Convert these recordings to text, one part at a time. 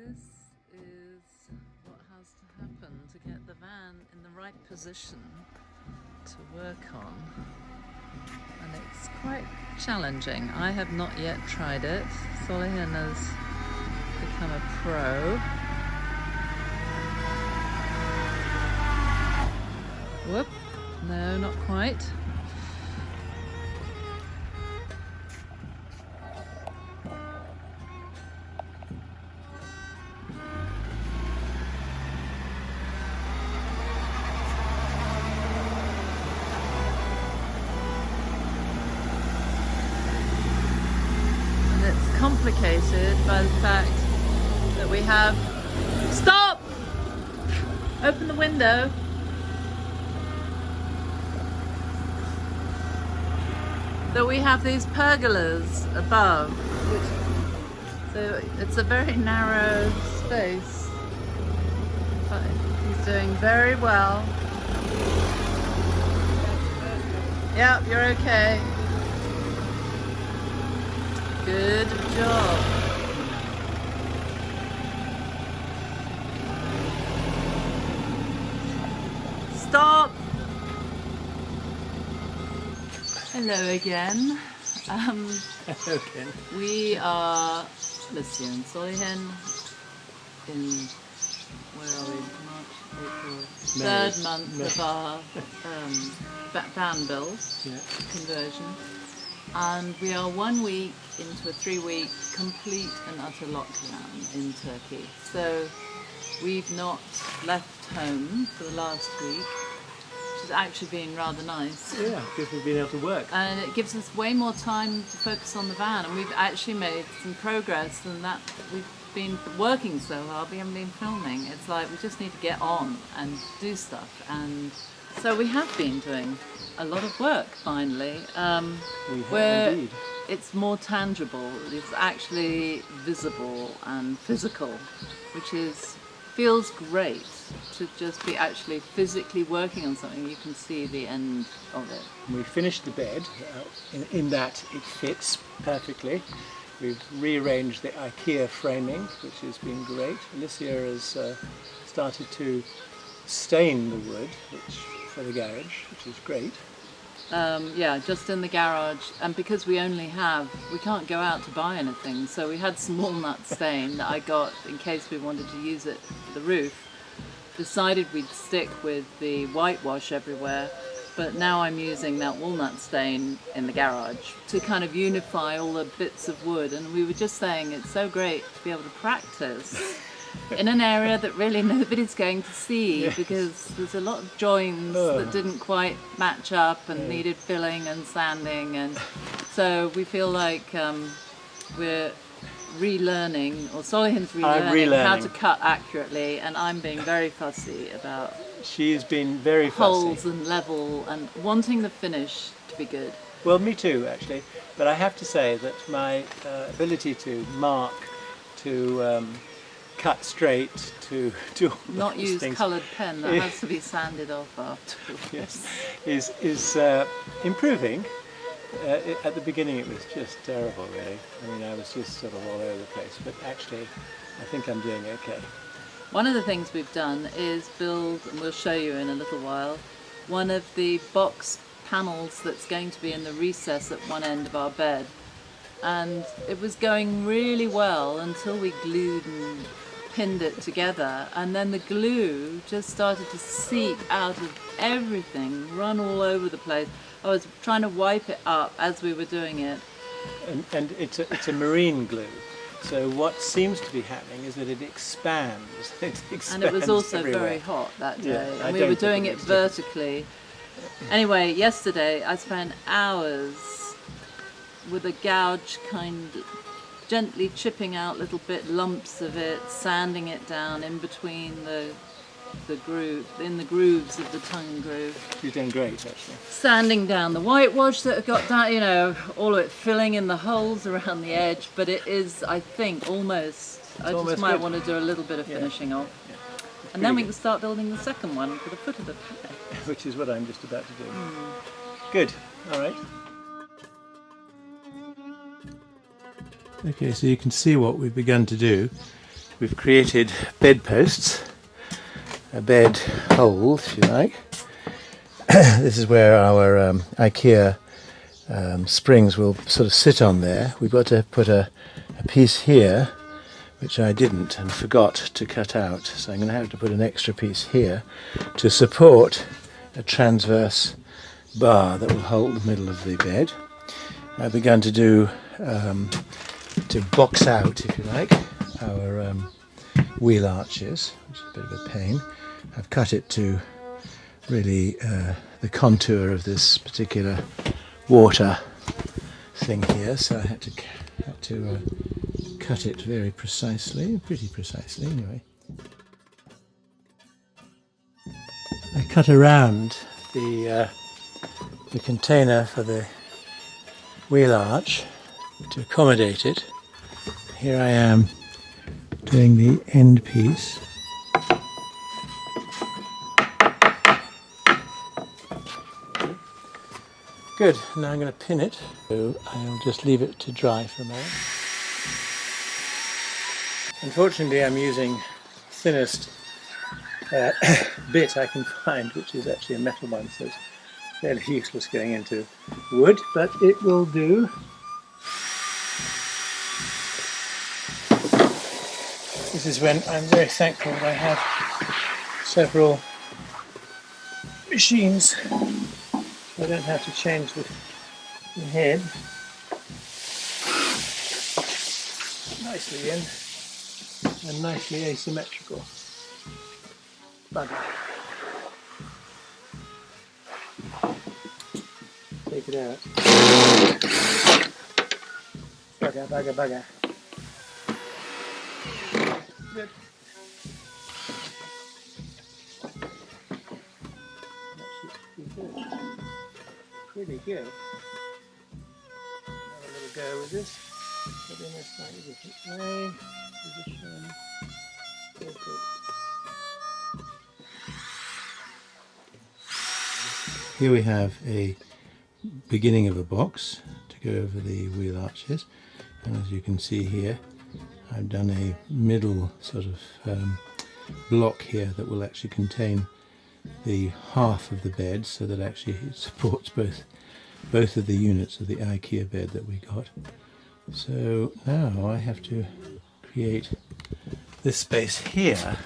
This is what has to happen to get the van in the right position to work on, and it's quite challenging. I have not yet tried it. Solihin has become a pro. Whoop, no, not quite. Complicated by the fact that we have... Stop! Open the window. That we have these pergolas above, so it's a very narrow space, but he's doing very well. Yep, you're okay. Good job. Stop! Hello again. Okay. We are Lucia and Solihin in, where are we? March, April, third month of our van build conversion. And we are 1 week into a 3-week complete and utter lockdown in Turkey. So we've not left home for the last week, which has actually been rather nice. Yeah, because we've been able to work. And it gives us way more time to focus on the van, and we've actually made some progress than that. We've been working so hard, we haven't been filming. It's like we just need to get on and do stuff. And so we have been doing a lot of work finally, where indeed. It's more tangible, it's actually visible and physical, which feels great to just be actually physically working on something. You can see the end of it. We finished the bed in that it fits perfectly. We've rearranged the IKEA framing, which has been great. Alicia has started to stain the wood for the garage, which is great. Yeah, just in the garage, and because we can't go out to buy anything, so we had some walnut stain that I got in case we wanted to use it for the roof. Decided we'd stick with the whitewash everywhere, but now I'm using that walnut stain in the garage to kind of unify all the bits of wood, and we were just saying it's so great to be able to practice in an area that really nobody's going to see, because there's a lot of joins that didn't quite match up and needed filling and sanding, and so we feel like we're relearning, or Solihin's relearning how to cut accurately, and I'm being very fussy about She's been very holes fussy. and level and wanting the finish to be good. Well, me too, actually. But I have to say that my ability to mark, to cut straight, to do not use things, coloured pen that has to be sanded off afterwards. Yes, is improving. At the beginning it was just terrible, really. I mean, I was just sort of all over the place, but actually I think I'm doing okay. One of the things we've done is build, and we'll show you in a little while, one of the box panels that's going to be in the recess at one end of our bed. And it was going really well until we glued and pinned it together, and then the glue just started to seep out of everything, run all over the place. I was trying to wipe it up as we were doing it. And it's a marine glue, so what seems to be happening is that it expands. And it was also everywhere. Very hot that day, Yeah, and we were doing it vertically. Anyway, yesterday I spent hours with a gouge, kind of gently chipping out little lumps of it, sanding it down in between the grooves of the tongue groove. She's doing great, actually. Sanding down the whitewash that got down, all of it filling in the holes around the edge, but it is, I think, almost, I just might want to do a little bit of finishing off. Yeah. And then we can start building the second one for the foot of the bed. Which is what I'm just about to do. Good, all right. Okay, so you can see what we've begun to do. we've created bedposts, a bed hold if you like. This is where our IKEA springs will sort of sit on there. We've got to put a piece here, which I didn't and forgot to cut out, so I'm going to have to put an extra piece here to support a transverse bar that will hold the middle of the bed. I've begun to do to box out, if you like, our wheel arches, which is a bit of a pain. I've cut it to really the contour of this particular water thing here, so I had to cut it very precisely, pretty precisely anyway. I cut around the container for the wheel arch to accommodate it. Here I am doing the end piece. Good, now I'm going to pin it, so I'll just leave it to dry for a moment. Unfortunately I'm using thinnest bit I can find, which is actually a metal one, so it's fairly useless going into wood, but it will do. This is when I'm very thankful that I have several machines. I don't have to change the head. Nicely in and nicely asymmetrical. Bugger. Take it out. Bugger, bugger, bugger. Good. Pretty good. Have a little go with this, but in a slightly different way. Position. Good, good. Here we have a beginning of a box to go over the wheel arches, and as you can see here, I've done a middle sort of block here that will actually contain the half of the bed, so that actually it supports both of the units of the IKEA bed that we got. So now I have to create this space here,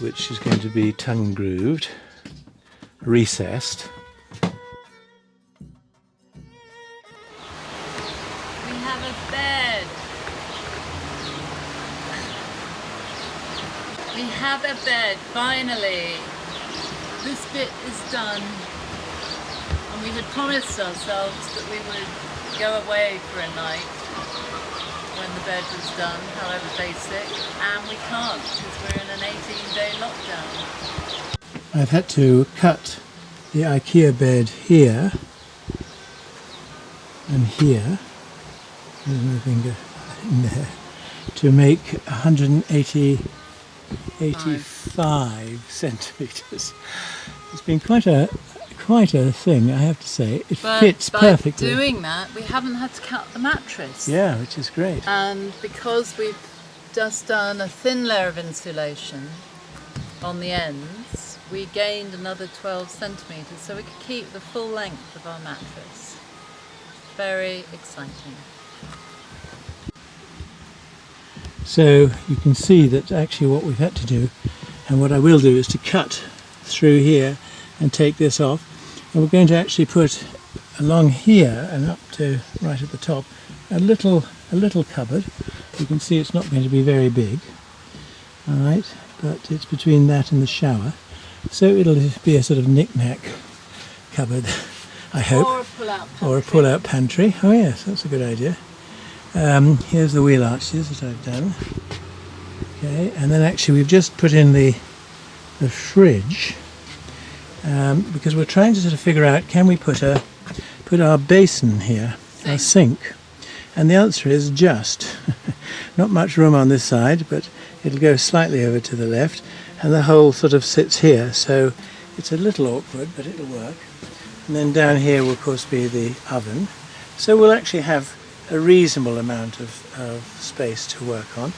which is going to be tongue grooved, recessed. We have a bed. We have a bed, finally. This bit is done. And we had promised ourselves that we would go away for a night when the bed was done, however basic, and we can't because we're in an 18-day lockdown. I've had to cut the IKEA bed here and here, there's my finger in there, to make 85 centimetres. It's been quite a thing, I have to say. It fits perfectly. By doing that, we haven't had to cut the mattress. Yeah, which is great. And because we've just done a thin layer of insulation on the ends, we gained another 12 centimetres, so we could keep the full length of our mattress. Very exciting. So you can see that actually what we've had to do, and what I will do, is to cut through here and take this off, and we're going to actually put along here and up to right at the top a little cupboard. You can see it's not going to be very big, all right, but it's between that and the shower, so it'll be a sort of knick-knack cupboard, I hope. Or a pull-out pantry. Or a pull-out pantry. Oh yes, that's a good idea. Here's the wheel arches that I've done. Okay, and then actually we've just put in the fridge, because we're trying to sort of figure out, can we put our basin here, our sink? And the answer is just. Not much room on this side, but it'll go slightly over to the left, and the hole sort of sits here, so it's a little awkward, but it'll work. And then down here will of course be the oven, so we'll actually have a reasonable amount of of space to work on,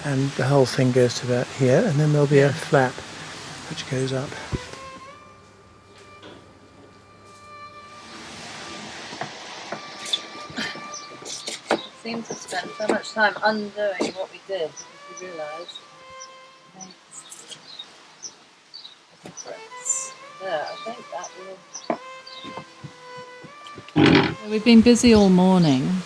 and the whole thing goes to about here, and then there'll be a flap which goes up. We seem to spend so much time undoing what we did because we realised it makes a difference. There, I think that will. We've been busy all morning,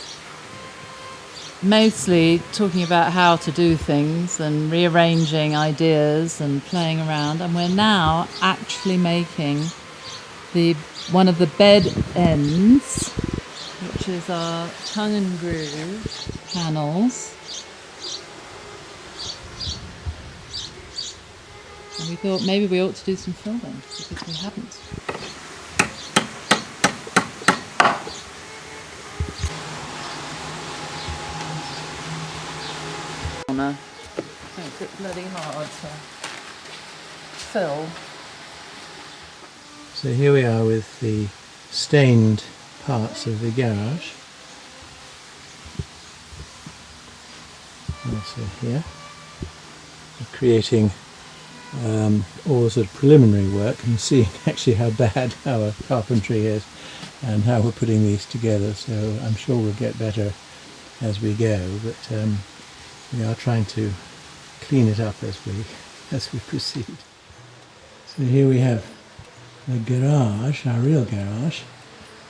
mostly talking about how to do things and rearranging ideas and playing around, and we're now actually making one of the bed ends, which is our tongue and groove panels. And we thought maybe we ought to do some filming because we haven't. It's a bit bloody hard to fill. So here we are with the stained parts of the garage. Also here, we're creating all the sort of preliminary work and seeing actually how bad our carpentry is and how we're putting these together. So I'm sure we'll get better as we go, but we are trying to clean it up as we proceed. So here we have the garage, our real garage,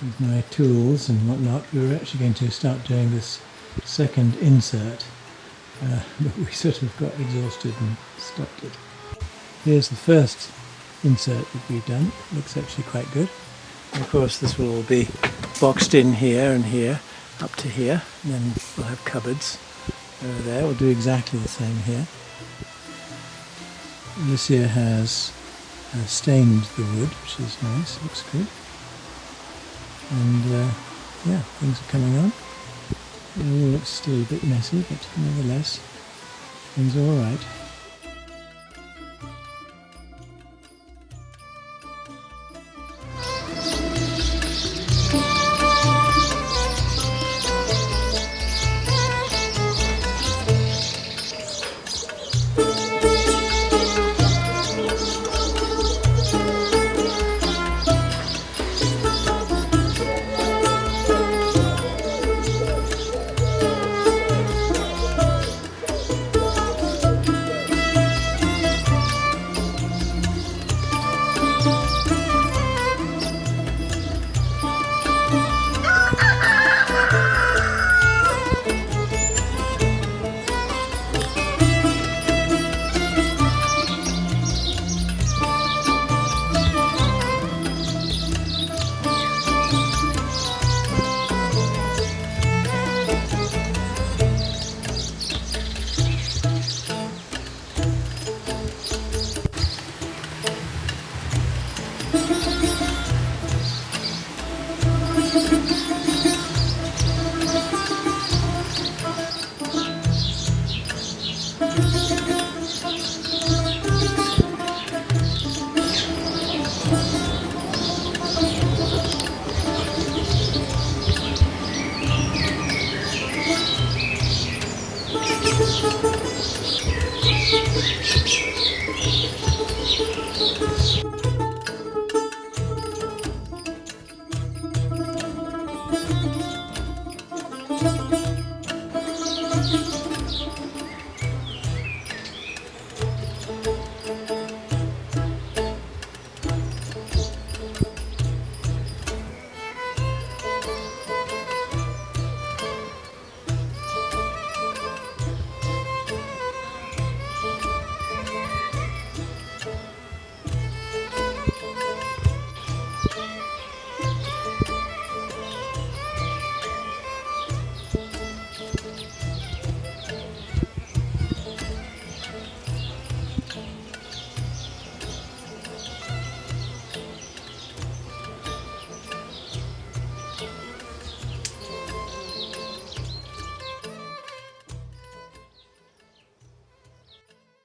with my tools and whatnot. We were actually going to start doing this second insert, but we sort of got exhausted and stopped it. Here's the first insert that we've done. It looks actually quite good. And of course this will all be boxed in here and here, up to here, and then we'll have cupboards over there. We'll do exactly the same here. This here has stained the wood, which is nice, looks good. And yeah, things are coming on. It all looks still a bit messy, but nevertheless, things are alright.